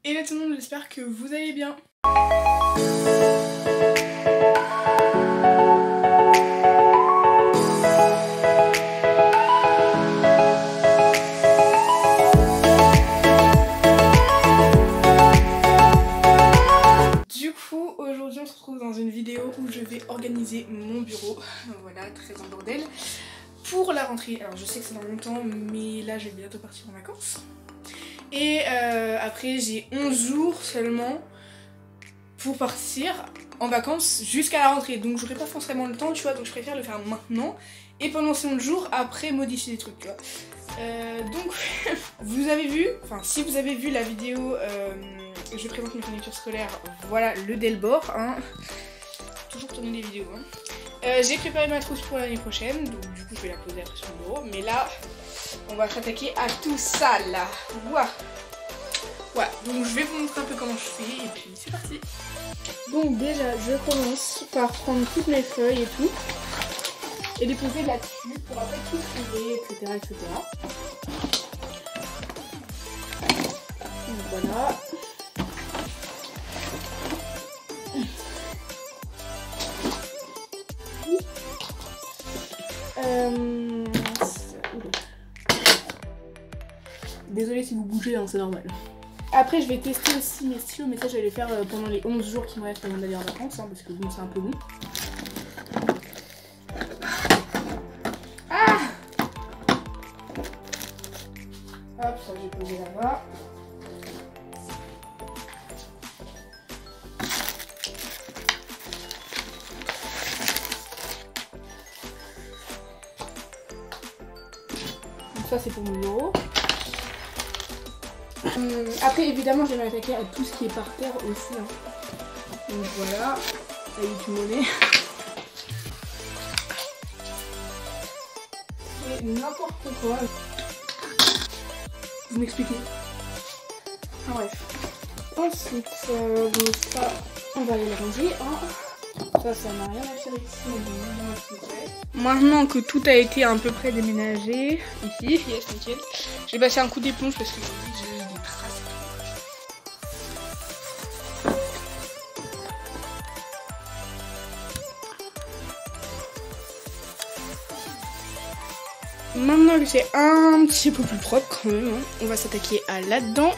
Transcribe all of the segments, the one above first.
Hello tout le monde, j'espère que vous allez bien. Du coup, aujourd'hui on se retrouve dans une vidéo où je vais organiser mon bureau. Voilà, très en bordel. Pour la rentrée, alors je sais que c'est dans longtemps, mais là je vais bientôt partir en vacances. Et après j'ai 11 jours seulement pour partir en vacances jusqu'à la rentrée. Donc j'aurai pas forcément le temps, tu vois, donc je préfère le faire maintenant. Et pendant ces 11 jours, après modifier des trucs, tu vois. Donc vous avez vu, enfin si vous avez vu la vidéo, je présente mes fournitures scolaires, voilà le Delbord, hein. Toujours tourner des vidéos, hein. J'ai préparé ma trousse pour l'année prochaine, donc du coup je vais la poser après sur le bureau. Mais là, on va s'attaquer à tout ça là. Ouah. Ouais, donc je vais vous montrer un peu comment je fais et puis c'est parti. Donc déjà, je commence par prendre toutes mes feuilles et tout et les poser là-dessus pour après tout trouver, etc. etc. Donc voilà. Désolée si vous bougez, hein, c'est normal. Après je vais tester aussi mes stylos, mais ça je vais les faire pendant les 11 jours qui me restent avant d'aller en vacances, hein, parce que bon c'est un peu long. Ah, hop, ça j'ai posé là-bas. Donc ça c'est pour mon bureau. Après évidemment je vais m'attaquer à tout ce qui est par terre aussi, hein. Donc voilà, avec du monnaie. C'est n'importe quoi. Vous m'expliquez. Ah, bref. Ensuite, donc ça, on va aller le ranger, hein. Ça n'a rien à faire ici. Maintenant que tout a été à peu près déménagé, ici, yes, nickel. J'ai passé un coup d'éponge parce que j'ai des traces. Maintenant que c'est un petit peu plus propre quand même, hein, on va s'attaquer à là-dedans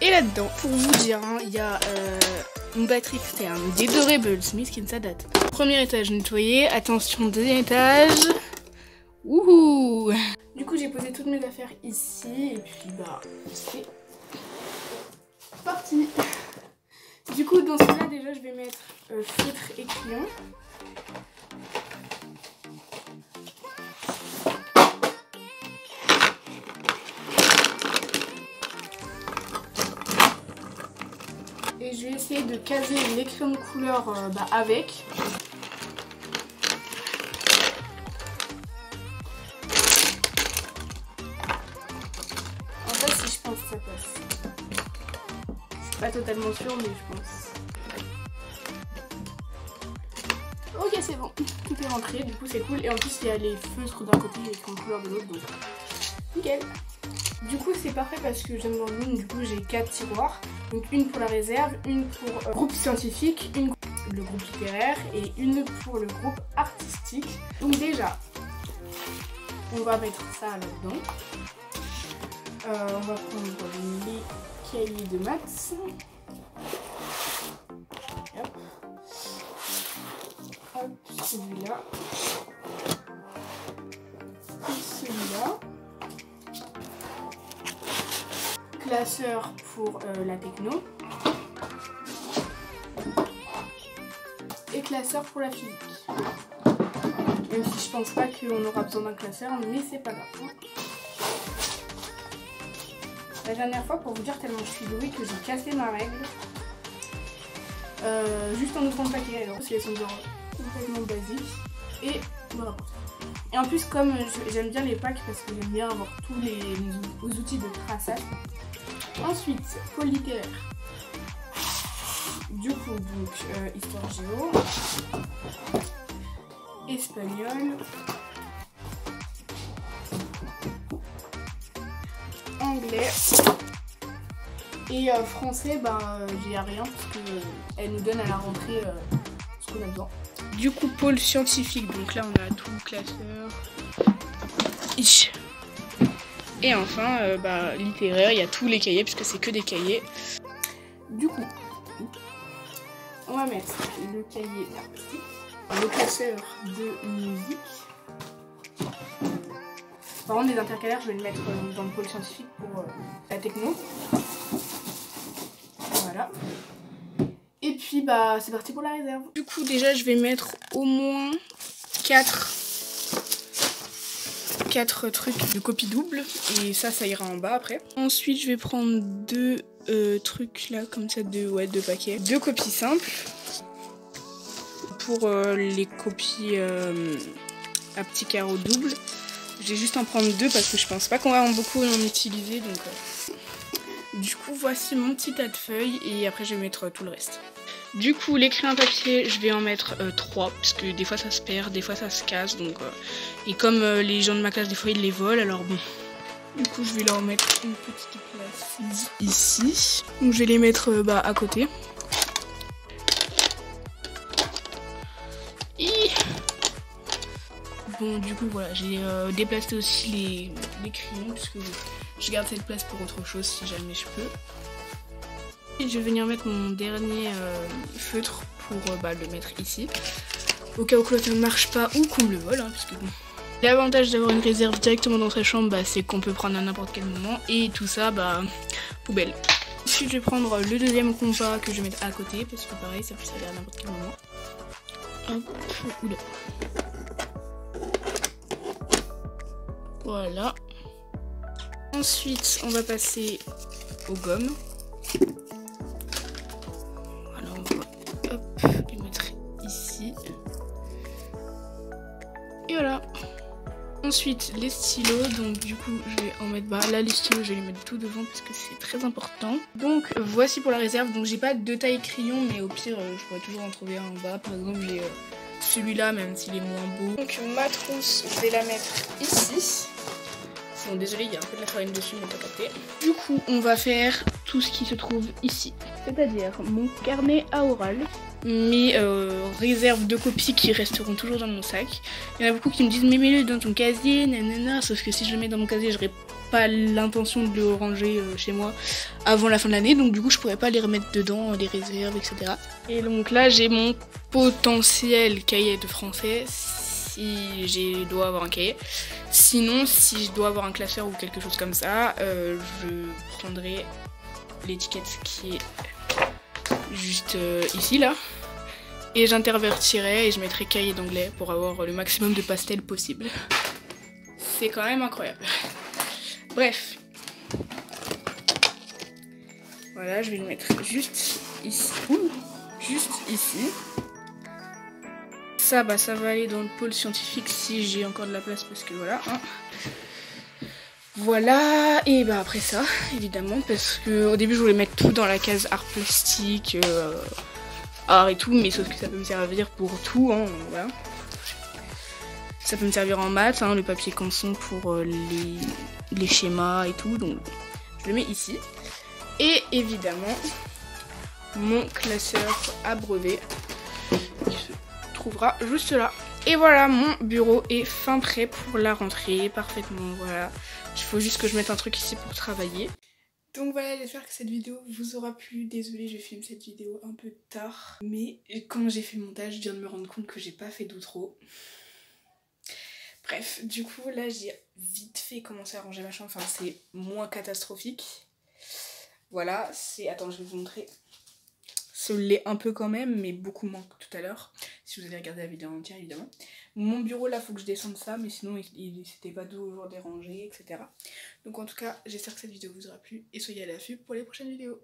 et là-dedans. Pour vous dire, hein, il y a une batterie externe, des deux Rebels, mais skin ça date. Premier étage nettoyé, attention deuxième étage. Wouhou! Du coup j'ai posé toutes mes affaires ici et puis bah c'est parti. Du coup dans ce cas là déjà je vais mettre feutre et crayon. Et je vais essayer de caser les crayons de couleur avec. En fait, si je pense que ça passe. Je suis pas totalement sûre, mais je pense. Ok, c'est bon. Tout est rentré, du coup c'est cool. Et en plus, il y a les feutres d'un côté et les crayons de couleur de l'autre, donc nickel. Du coup, c'est parfait parce que j'aime dans le monde. Du coup, j'ai 4 tiroirs. Donc une pour la réserve, une pour groupe scientifique, une pour le groupe littéraire et une pour le groupe artistique. Donc déjà, on va mettre ça là-dedans. On va prendre les cahiers de maths. Hop. Hop, celui-là. Et celui-là. Classeur pour la techno et classeur pour la physique. Même si je pense pas qu'on aura besoin d'un classeur, mais c'est pas grave. La dernière fois, pour vous dire tellement je suis douée que j'ai cassé ma règle juste en ouvrant le paquet, alors parce qu'elles sont genre complètement basiques et voilà. Et en plus comme j'aime bien les packs parce que j'aime bien avoir tous les outils de traçage. Ensuite, pôle littéraire. Du coup, donc, histoire géo, espagnol, anglais, Et français, j'ai rien parce que elle nous donne à la rentrée ce qu'on a besoin. Du coup, pôle scientifique, donc là on a tout, classeur. Et enfin, littéraire, il y a tous les cahiers puisque c'est que des cahiers. Du coup, on va mettre le cahier artistique, le classeur de musique. Par contre, les intercalaires, je vais le mettre dans le pôle scientifique pour la techno. Voilà. Et puis, c'est parti pour la réserve. Du coup, déjà, je vais mettre au moins 4 trucs de copie double. Et ça ira en bas après. Ensuite, je vais prendre 2 trucs là, comme ça, 2 paquets. 2 copies simples. Pour les copies à petits carreaux doubles. Je vais juste en prendre 2 parce que je pense pas qu'on va beaucoup en utiliser. Donc, du coup, voici mon petit tas de feuilles et après je vais mettre tout le reste. Du coup, les crayons à papier, je vais en mettre 3 parce que des fois ça se perd, des fois ça se casse. Donc, et comme les gens de ma classe, des fois ils les volent, alors bon. Du coup, je vais leur mettre une petite place ici. Donc, je vais les mettre à côté. Bon, du coup, voilà, j'ai déplacé aussi les crayons parce que je garde cette place pour autre chose si jamais je peux. Et je vais venir mettre mon dernier feutre pour le mettre ici. Au cas où ça ne marche pas ou qu'on me le vole, puisque bon. L'avantage d'avoir une réserve directement dans sa chambre, c'est qu'on peut prendre à n'importe quel moment. Et tout ça, poubelle. Ensuite, je vais prendre le deuxième compas que je vais mettre à côté, parce que pareil, ça peut servir à n'importe quel moment. Hop, oula. Voilà. Ensuite, on va passer aux gommes. Voilà, on va les mettre ici. Et voilà. Ensuite, les stylos. Donc, du coup, je vais en mettre là. Les stylos, je vais les mettre tout devant parce que c'est très important. Donc, voici pour la réserve. Donc, j'ai pas de taille crayon, mais au pire, je pourrais toujours en trouver un en bas. Par exemple, j'ai celui-là, même s'il est moins beau. Donc, ma trousse, je vais la mettre ici. Bon, désolé, il y a un peu de la farine dessus, mais pas capté. Du coup, on va faire tout ce qui se trouve ici. C'est-à-dire mon carnet à oral, mes réserves de copies qui resteront toujours dans mon sac. Il y en a beaucoup qui me disent, mais mets-le dans ton casier, nanana. Sauf que si je le mets dans mon casier, j'aurais pas l'intention de le ranger chez moi avant la fin de l'année. Donc du coup, je pourrais pas les remettre dedans, les réserves, etc. Et donc là, j'ai mon potentiel cahier de français. Si je dois avoir un cahier. Sinon, si je dois avoir un classeur ou quelque chose comme ça, je prendrai l'étiquette qui est juste ici là. Et j'intervertirai et je mettrai cahier d'anglais pour avoir le maximum de pastels possible. C'est quand même incroyable. Bref. Voilà, je vais le mettre juste ici. Juste ici. Ça, ça va aller dans le pôle scientifique si j'ai encore de la place parce que voilà. Voilà, et après ça, évidemment, parce que au début je voulais mettre tout dans la case art plastique, art et tout, mais sauf que ça peut me servir pour tout, voilà. Ça peut me servir en maths, le papier canson pour les schémas et tout, donc je le mets ici. Et évidemment, mon classeur à brevet trouvera juste là. Et voilà, mon bureau est fin prêt pour la rentrée, parfaitement, voilà. Il faut juste que je mette un truc ici pour travailler. Donc voilà, j'espère que cette vidéo vous aura plu. Désolée, je filme cette vidéo un peu tard. Mais quand j'ai fait le montage, je viens de me rendre compte que j'ai pas fait d'outro. Bref, du coup, là, j'ai vite fait commencer à ranger ma chambre. Enfin, c'est moins catastrophique. Voilà, c'est... Attends, je vais vous montrer. Ça l'est un peu quand même, mais beaucoup moins que tout à l'heure. Si vous avez regardé la vidéo entière, évidemment. Mon bureau, là, faut que je descende ça, mais sinon, c'était pas toujours dérangé, etc. Donc en tout cas, j'espère que cette vidéo vous aura plu et soyez à l'affût pour les prochaines vidéos.